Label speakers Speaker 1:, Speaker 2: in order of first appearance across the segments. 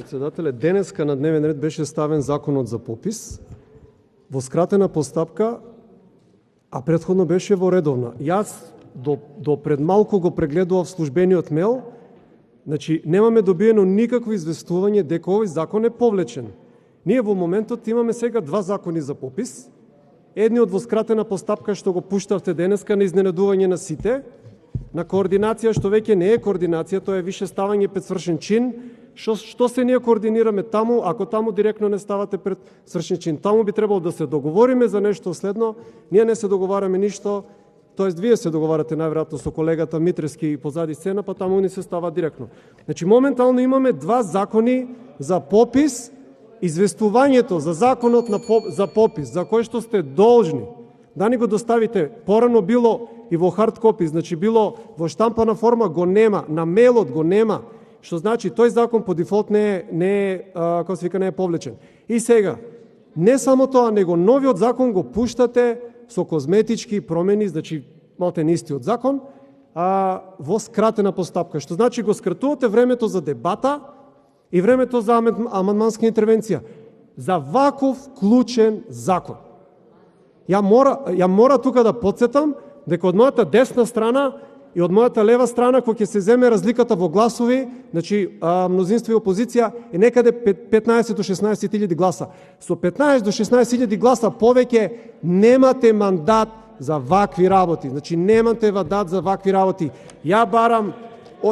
Speaker 1: председателе. Денеска на дневен ред беше ставен законот за попис во скратена постапка, а предходно беше во редовна. Јас до пред малку го прегледував службениот мейл, значи немаме добиено никакво известување дека овој закон е повлечен. Ние во моментот имаме сега два закони за попис. Едниот во скратена постапка што го пуштавте денеска на изненадување на сите, на координација што веќе не е координација, тоа е више ставање пред свршен чин. Што се ние координираме таму, ако таму директно не ставате пред свршен чин? Таму би требало да се договориме за нешто следно. Ние не се договараме ништо, тоест вие се договарате најверојатно со колегата Митрески позади сцена, па таму ни се става директно. Значи моментално имаме два закони за попис, известувањето за законот за попис, за кој што сте должни да ни го доставите. Порано било и во хард копи, значи било во штампана форма, го нема, на мейлот го нема, што значи тој закон по дефолт не е повлечен. И сега, не само тоа, него новиот закон го пуштате со козметички промени, значи малте истиот закон, во скратена постапка, што значи го скратувате времето за дебата и времето за амандманска интервенција. За ваков клучен закон. Ја мора тука да подсетам дека од мојата десна страна и од мојата лева страна, кој ќе се земе разликата во гласови, значи мнозинство и опозиција, е некаде 15 до 16 000 гласа. Со 15 до 16 000 гласа повеќе немате мандат за вакви работи. Значи немате мандат за вакви работи. Ја барам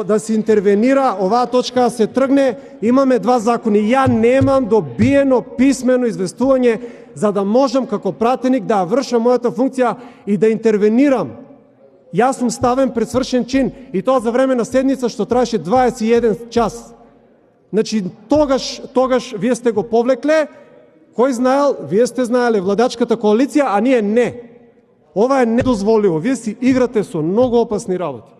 Speaker 1: да се интервенира, оваа точка се тргне, имаме два закони. Ја немам добиено писмено известување за да можам како пратеник да вршам мојата функција и да интервенирам. Јас сум ставен пред свршен чин и тоа за време на седница што траеше 21 час. Значи тогаш вие сте го повлекле, кој знаел, вие сте знаеле владачката коалиција, а ние не. Ова е недозволиво. Вие си играте со многу опасни работи.